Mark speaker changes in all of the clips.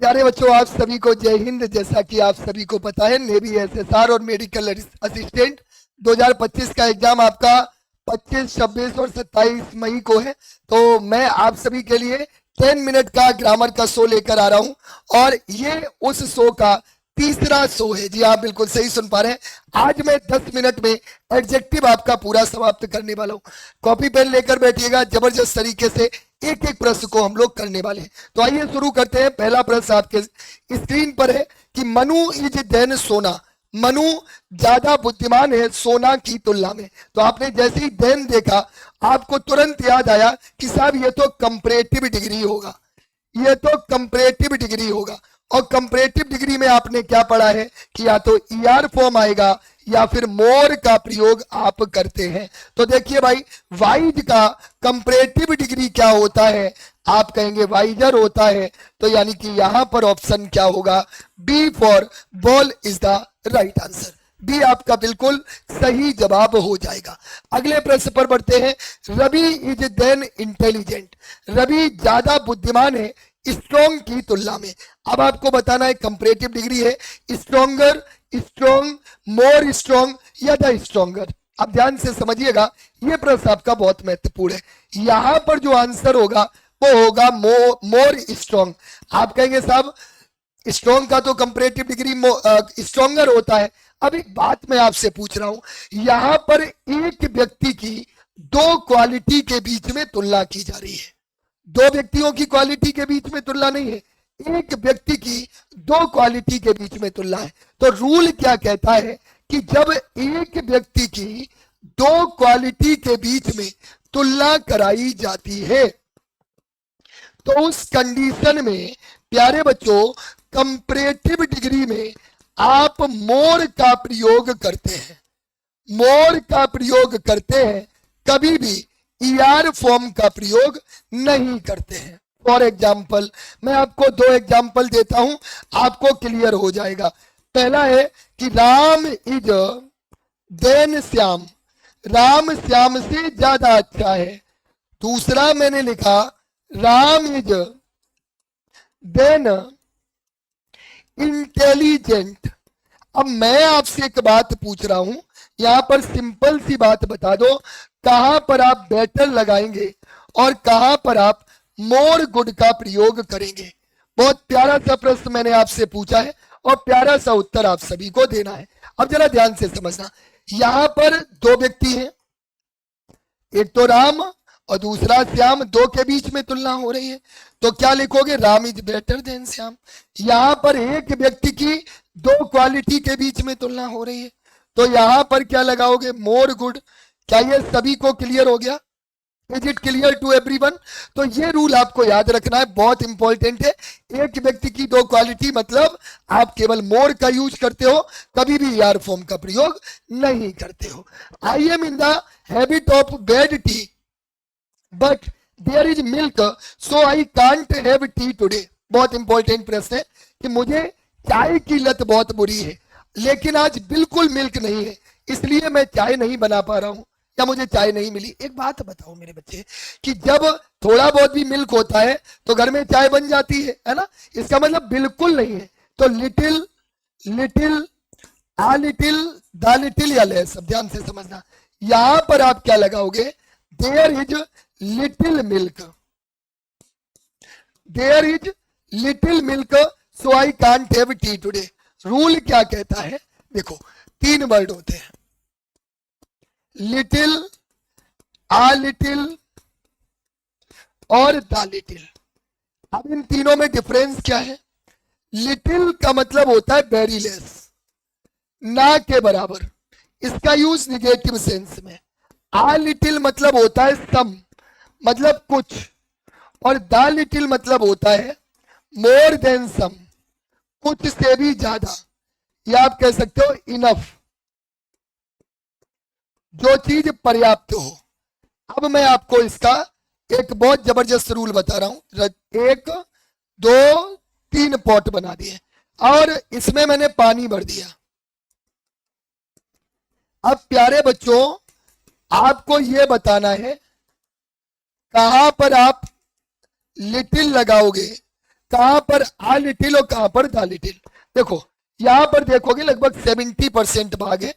Speaker 1: प्यारे बच्चों, आप सभी को जय हिंद। जैसा कि आप सभी को पता है, नेवी एसएसआर और मेडिकल असिस्टेंट 2025 का एग्जाम आपका 25, 26 और 27 मई को है। तो मैं आप सभी के लिए 10 मिनट का ग्रामर का शो लेकर आ रहा हूं और ये उस शो का तीसरा शो है। जी आप बिल्कुल सही सुन पा रहे हैं। आज मैं 10 मिनट में एडजेक्टिव आपका पूरा समाप्त करने वाला हूं। कॉपी पेन लेकर बैठिएगा, जबरदस्त तरीके से एक एक प्रश्न को हम लोग करने वाले हैं। तो आइए शुरू करते हैं। पहला प्रश्न आपके स्क्रीन पर है कि मनु इज देन सोना। मनु ज्यादा बुद्धिमान है सोना की तुलना में। तो आपने जैसे ही देन देखा, आपको तुरंत याद आया कि साहब ये तो कंपैरेटिव डिग्री होगा, ये तो कंपैरेटिव डिग्री होगा। और कंपैरेटिव डिग्री में आपने क्या पढ़ा है कि या तो ईआर फॉर्म आएगा या फिर मोर का प्रयोग आप करते हैं। तो देखिए भाई, वाइज का कंपैरेटिव डिग्री क्या होता है? आप कहेंगे वाइजर होता है। तो यानी कि यहां पर ऑप्शन क्या होगा? B for ball is the right answer. B आपका बिल्कुल सही जवाब हो जाएगा। अगले प्रश्न पर बढ़ते हैं। Ravi is than intelligent. Ravi ज्यादा बुद्धिमान है स्ट्रॉन्ग की तुलना में। अब आपको बताना है कंपैरेटिव डिग्री है स्ट्रॉन्गर, स्ट्रॉन्ग, मोर स्ट्रॉन्ग या द स्ट्रॉन्गर। अब ध्यान से समझिएगा, यह प्रश्न आपका बहुत महत्वपूर्ण है। यहां पर जो आंसर होगा वो होगा मोर स्ट्रॉन्ग। आप कहेंगे साहब स्ट्रॉन्ग का तो कंपैरेटिव डिग्री स्ट्रॉन्गर होता है। अब एक बात मैं आपसे पूछ रहा हूं, यहां पर एक व्यक्ति की दो क्वालिटी के बीच में तुलना की जा रही है। दो व्यक्तियों की क्वालिटी के बीच में तुलना नहीं है, एक व्यक्ति की दो क्वालिटी के बीच में तुलना है। तो रूल क्या कहता है कि जब एक व्यक्ति की दो क्वालिटी के बीच में तुलना कराई जाती है तो उस कंडीशन में प्यारे बच्चों कंपैरेटिव डिग्री में आप मोर का प्रयोग करते हैं। मोर का प्रयोग करते हैं, कभी भी ईआर फॉर्म का प्रयोग नहीं करते हैं। फॉर एग्जाम्पल मैं आपको दो एग्जाम्पल देता हूं, आपको क्लियर हो जाएगा। पहला है कि राम इज देन श्याम। राम श्याम से ज्यादा अच्छा है। दूसरा मैंने लिखा राम इज देन इंटेलिजेंट। अब मैं आपसे एक बात पूछ रहा हूं, यहां पर सिंपल सी बात बता दो, कहां पर आप बेटर लगाएंगे और कहां पर आप मोर गुड का प्रयोग करेंगे? बहुत प्यारा सा प्रश्न मैंने आपसे पूछा है और प्यारा सा उत्तर आप सभी को देना है। अब जरा ध्यान से समझना, यहां पर दो व्यक्ति हैं, एक तो राम और दूसरा श्याम, दो के बीच में तुलना हो रही है। तो क्या लिखोगे? Ram is better than Shyam. यहां पर एक व्यक्ति की दो क्वालिटी के बीच में तुलना हो रही है, तो यहां पर क्या लगाओगे? More good. क्या ये सभी को क्लियर हो गया? Is it clear to everyone? तो ये रूल आपको याद रखना है, बहुत इंपॉर्टेंट है। एक व्यक्ति की दो क्वालिटी मतलब आप केवल मोर का यूज करते हो, कभी भी यार फॉर्म का प्रयोग नहीं करते हो। I am in the habit of bad tea but there is milk so I can't have tea today. बहुत इंपॉर्टेंट प्रश्न है कि मुझे चाय की लत बहुत बुरी है लेकिन आज बिल्कुल मिल्क नहीं है, इसलिए मैं चाय नहीं बना पा रहा हूं या मुझे चाय नहीं मिली। एक बात बताओ मेरे बच्चे कि जब थोड़ा बहुत भी मिल्क होता है तो घर में चाय बन जाती है ना? इसका मतलब बिल्कुल नहीं है। तो little, little, a little, the little या लेस। अब ध्यान से समझना, यहां पर आप क्या लगाओगे? There is little milk, there is little milk so I can't have tea today. Rule क्या कहता है? देखो तीन वर्ड होते हैं, लिटिल, आ लिटिल और द लिटिल। अब इन तीनों में डिफरेंस क्या है? लिटिल का मतलब होता है वेरी लेस, ना के बराबर, इसका यूज निगेटिव सेंस में। आ लिटिल मतलब होता है सम, मतलब कुछ, और द लिटिल मतलब होता है मोर देन सम, कुछ से भी ज्यादा, या आप कह सकते हो इनफ, जो चीज पर्याप्त हो। अब मैं आपको इसका एक बहुत जबरदस्त रूल बता रहा हूं। एक, दो, तीन पॉट बना दिए और इसमें मैंने पानी भर दिया। अब प्यारे बच्चों आपको यह बताना है कहां पर आप लिटिल लगाओगे, कहां पर आ लिटिल और कहां पर द लिटिल। देखो यहां पर देखोगे लगभग 70% भाग है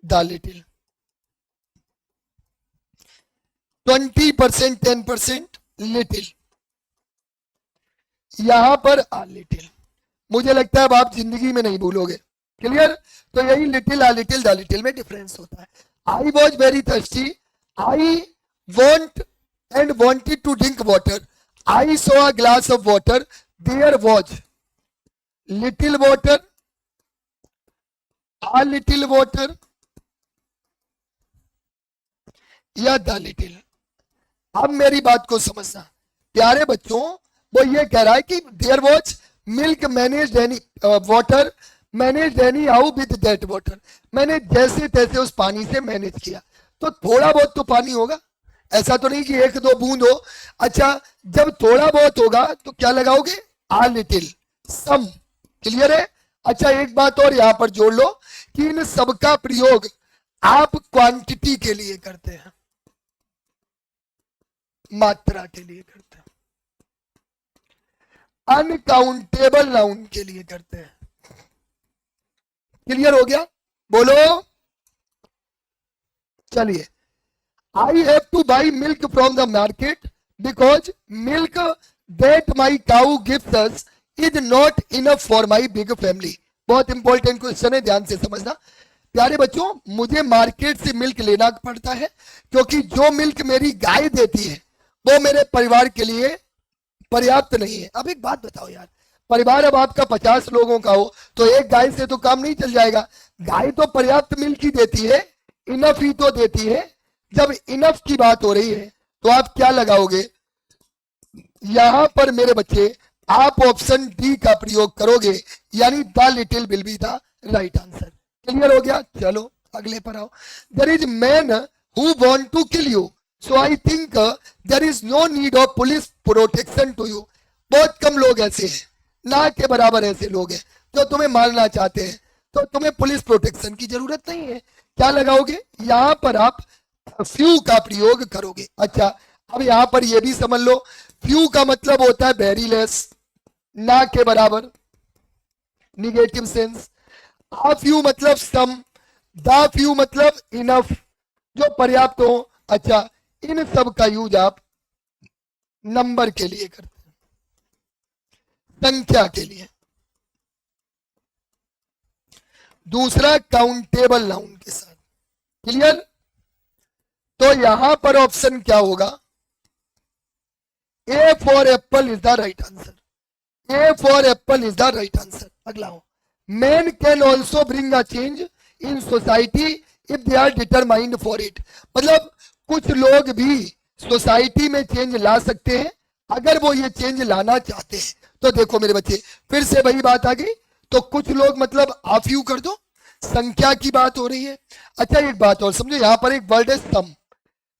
Speaker 1: द लिटिल, 20% 10% लिटिल, यहां पर आ लिटिल। मुझे लगता है अब आप जिंदगी में नहीं भूलोगे। क्लियर? तो यही little a little the little में डिफरेंस होता है। I was very thirsty, I want and wanted to drink water, I saw a glass of water, there was little water, a little water या the little. अब मेरी बात को समझना प्यारे बच्चों, वो ये कह रहा है कि there was milk managed any water managed anyhow with that water, मैंने जैसे तैसे उस पानी से मैनेज किया। तो थोड़ा बहुत तो पानी होगा, ऐसा तो नहीं कि एक दो बूंद हो। अच्छा जब थोड़ा बहुत होगा तो क्या लगाओगे? आ लिटिल, सम। क्लियर है? अच्छा एक बात और यहां पर जोड़ लो कि इन सबका प्रयोग आप क्वांटिटी के लिए करते हैं, मात्रा के लिए करते हैं, अनकाउंटेबल नाउन के लिए करते हैं। क्लियर हो गया? बोलो। चलिए, I have two by milk from the market because milk that my cow gives us is not enough for my big family. बहुत इंपॉर्टेंट क्वेश्चन है, ध्यान से समझना प्यारे बच्चों। मुझे मार्केट से मिल्क लेना पड़ता है क्योंकि जो मिल्क मेरी गाय देती है वो मेरे परिवार के लिए पर्याप्त नहीं है। अब एक बात बताओ यार, परिवार अब आपका 50 लोगों का हो तो एक गाय से तो काम नहीं चल जाएगा। गाय तो पर्याप्त मिल्क ही देती है, इनफ ही तो देती है। जब इनफ की बात हो रही है तो आप क्या लगाओगे? यहां पर मेरे बच्चे आप ऑप्शन डी का प्रयोग करोगे, यानी the little will be the right answer. Clear हो गया? चलो अगले पर आओ। There is man who want to kill you, so I think there is no need of police protection to you. बहुत कम लोग ऐसे हैं, ना के बराबर ऐसे लोग हैं जो तुम्हें मारना चाहते हैं, तो तुम्हें पुलिस प्रोटेक्शन की जरूरत नहीं है। क्या लगाओगे? यहां पर आप फ्यू का प्रयोग करोगे। अच्छा अब यहां पर यह भी समझ लो, फ्यू का मतलब होता है वेरी लेस, ना के बराबर, निगेटिव सेंस। आ फ्यू मतलब सम, द फ्यू मतलब इनफ, जो पर्याप्त हो। अच्छा इन सब का यूज आप नंबर के लिए करते हैं, संख्या के लिए। दूसरा काउंटेबल नाउन के साथ। क्लियर? तो यहां पर ऑप्शन क्या होगा? A for apple is the right answer. A for apple is the right answer. अगला हो, man can also bring a change in society if they are determined for it. मतलब कुछ लोग भी सोसाइटी में चेंज ला सकते हैं अगर वो ये चेंज लाना चाहते हैं। तो देखो मेरे बच्चे फिर से वही बात आ गई, तो कुछ लोग मतलब आप यू कर दो, संख्या की बात हो रही है। अच्छा एक बात और समझो, यहां पर एक वर्ड है सम।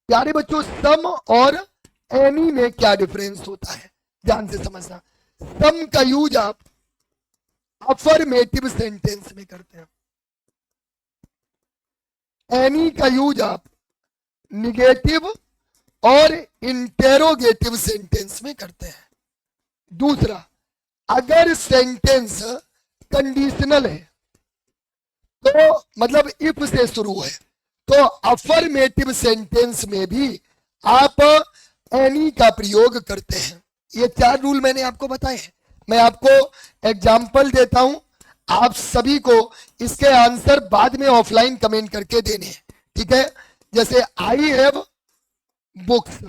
Speaker 1: प्यारे बच्चों सम और एनी में क्या डिफरेंस होता है, ध्यान से समझना। सम का यूज आप अफर्मेटिव सेंटेंस में करते हैं, एनी का यूज आप निगेटिव और इंटेरोगेटिव सेंटेंस में करते हैं। दूसरा, अगर सेंटेंस कंडीशनल है तो मतलब इफ से शुरू है तो अफर्मेटिव सेंटेंस में भी आप एनी का प्रयोग करते हैं। ये 4 रूल मैंने आपको बताए हैं। मैं आपको एग्जाम्पल देता हूं, आप सभी को इसके आंसर बाद में ऑफलाइन कमेंट करके देने हैं, ठीक है? जैसे I have books,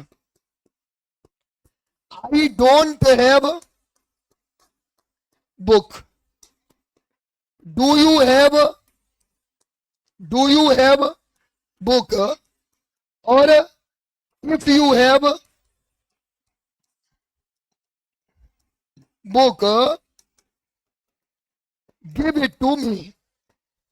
Speaker 1: I don't have book, do you have book, और if you have book give it to me.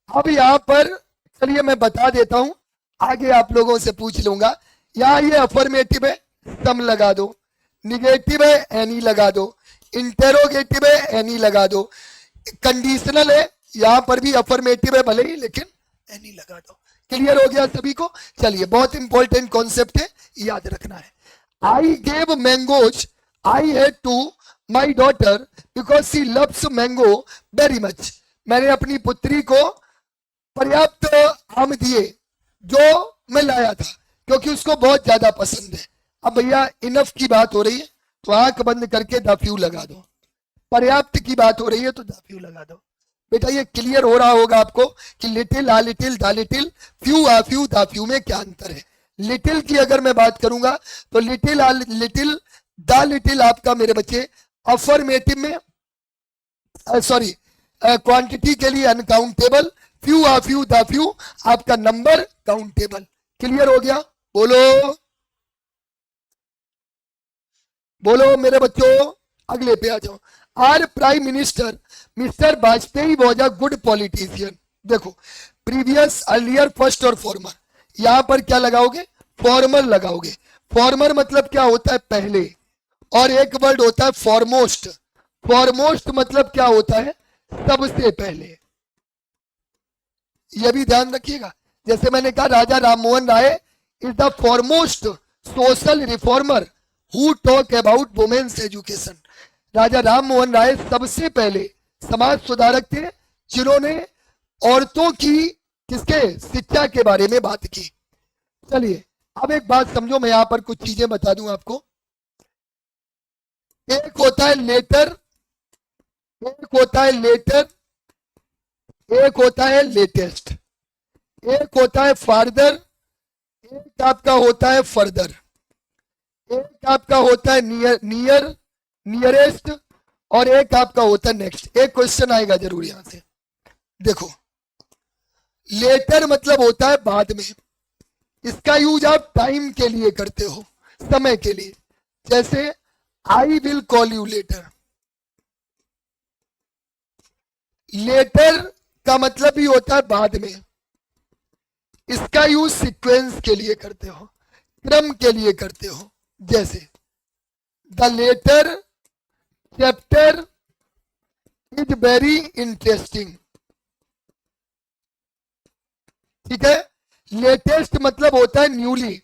Speaker 1: अब यहां पर चलिए मैं बता देता हूं, आगे आप लोगों से पूछ लूंगा। यहां ये अफर्मेटिव है, सम लगा दो, निगेटिव है एनी लगा दो, इंटेरोगेटिव है एनी लगा दो, कंडीशनल है यहां पर भी अफर्मेटिव है भले ही लेकिन एनी लगा दो। क्लियर हो गया सभी को? चलिए बहुत इंपॉर्टेंट कॉन्सेप्ट है, याद रखना है। I gave mangoes I had to my daughter because she loves mango very much. मैंने अपनी पुत्री को पर्याप्त आम दिए जो मैं लाया था क्योंकि उसको बहुत ज्यादा पसंद है। अब भैया इनफ की बात हो रही है तो आंख बंद करके द फ्यू लगा दो, पर्याप्त की बात हो रही है तो द फ्यू लगा दो। बेटा ये क्लियर हो रहा होगा आपको कि little a little the little few uh few the few में क्या अंतर है। लिटिल की अगर मैं बात करूंगा तो little a little the little आपका मेरे बच्चे अफर्मेटिव में सॉरी क्वांटिटी के लिए uncountable, few uh few the few आपका नंबर काउंटेबल। क्लियर हो गया? बोलो बोलो मेरे बच्चों। अगले पे आ जाओ। Our prime minister Mr Vajpayee was a good politician. देखो प्रीवियस अर्लियर फर्स्ट और फॉर्मर, यहां पर क्या लगाओगे? फॉर्मर लगाओगे। फॉर्मर मतलब क्या होता है? पहले। और एक वर्ड होता है फॉरमोस्ट। फॉरमोस्ट मतलब क्या होता है? सबसे पहले। यह भी ध्यान रखिएगा। जैसे मैंने कहा Raja Rammohan Roy is the foremost social reformer who talk about women's education. Raja Rammohan Roy सबसे पहले समाज सुधारक थे जिन्होंने औरतों की किसके शिक्षा के बारे में बात की। चलिए अब एक बात समझो, मैं यहां पर कुछ चीजें बता दूं आपको। एक होता है लेटर, एक होता है लेटर, एक होता है लेटेस्ट, एक होता है फार्दर, एक आपका होता है फर्दर, एक आपका होता है नियर नियर नियरेस्ट, और एक आपका होता है नेक्स्ट। एक क्वेश्चन आएगा जरूर यहां से। देखो लेटर मतलब होता है बाद में, इसका यूज आप टाइम के लिए करते हो, समय के लिए। जैसे I will call you later. Later का मतलब ही होता है बाद में, इसका यूज सीक्वेंस के लिए करते हो, क्रम के लिए करते हो। जैसे the latter chapter is very interesting. ठीक है। लेटेस्ट मतलब होता है न्यूली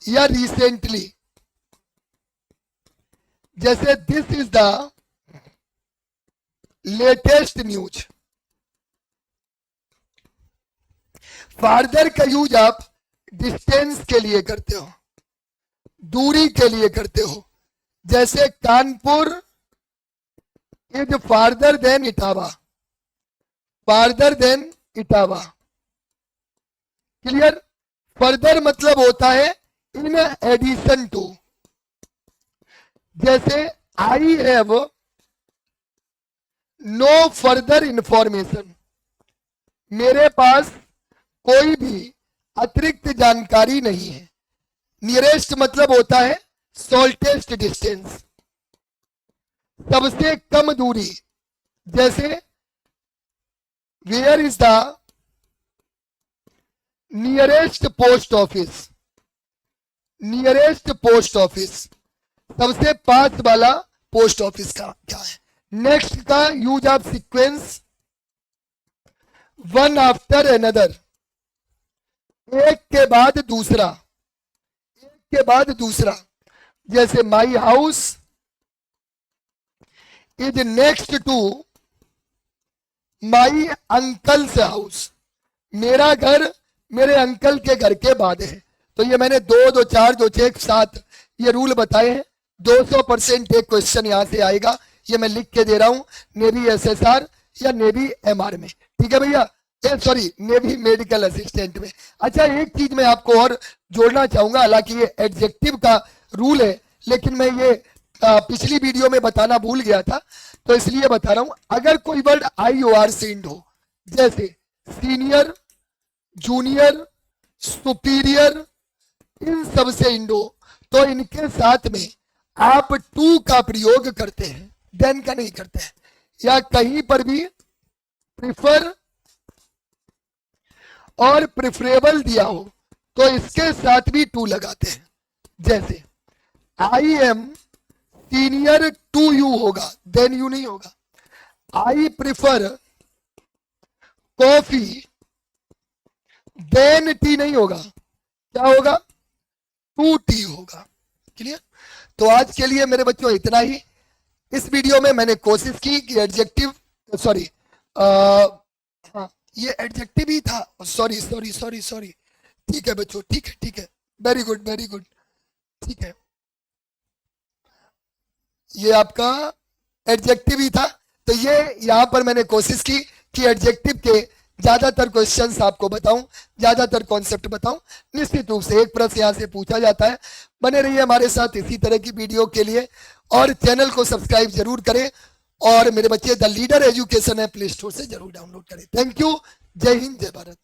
Speaker 1: या रिसेंटली। जैसे this is the latest news. Farther का यूज आप डिस्टेंस के लिए करते हो, दूरी के लिए करते हो। जैसे Kanpur is farther than Etawah, farther than Etawah. Clear? Further मतलब होता है इन एडिशन टू। जैसे I have no further information, मेरे पास कोई भी अतिरिक्त जानकारी नहीं है। नियरेस्ट मतलब होता है शॉर्टेस्ट डिस्टेंस, सबसे कम दूरी। जैसे where is the nearest post office, nearest post office सबसे पास वाला पोस्ट ऑफिस का क्या है। नेक्स्ट का use of sequence one after another, एक के बाद दूसरा, एक के बाद दूसरा। जैसे my house is next to my uncle's house, मेरा घर मेरे अंकल के घर के बाद है। तो ये मैंने 2, 2, 4, 2, 6, 7 ये रूल बताए हैं। 200% एक क्वेश्चन यहां से आएगा, ये मैं लिख के दे रहा हूं नेवी एसएसआर या नेवी एमआर में। ठीक है भैया? सॉरी नेवी मेडिकल असिस्टेंट में। अच्छा एक चीज मैं आपको और जोड़ना चाहूंगा, हालांकि ये एडजेक्टिव का रूल है लेकिन मैं ये पिछली वीडियो में बताना भूल गया था तो इसलिए बता रहा हूं। अगर कोई वर्ड आई ओ आर से इंड हो, जैसे सीनियर, जूनियर, सुपीरियर, इन सब से इंड हो, तो इनके साथ में आप टू का प्रयोग करते हैं, देन का नहीं करते हैं। या कहीं पर भी प्रिफर और प्रिफरेबल दिया हो तो इसके साथ भी टू लगाते हैं। जैसे I am senior to you होगा, देन यू नहीं होगा। I prefer coffee, than tea नहीं होगा, क्या होगा? टू टी होगा। क्लियर? तो आज के लिए मेरे बच्चों इतना ही। इस वीडियो में मैंने कोशिश की कि एडजेक्टिव, सॉरी, हाँ ये एडजेक्टिव ही था, सॉरी सॉरी सॉरी सॉरी, ठीक है बच्चों, ठीक है ठीक है, वेरी गुड वेरी गुड, ठीक है, ये आपका एडजेक्टिव ही था। तो ये यहाँ पर मैंने कोशिश की कि एडजेक्टिव के ज्यादातर क्वेश्चंस आपको बताऊं, ज्यादातर कॉन्सेप्ट बताऊं। निश्चित रूप से एक प्रश्न यहाँ से पूछा जाता है। बने रहिए हमारे साथ इसी तरह की वीडियो के लिए, और चैनल को सब्सक्राइब जरूर करें, और मेरे बच्चे द लीडर एजुकेशन है प्ले स्टोर से जरूर डाउनलोड करें। थैंक यू, जय हिंद जय भारत।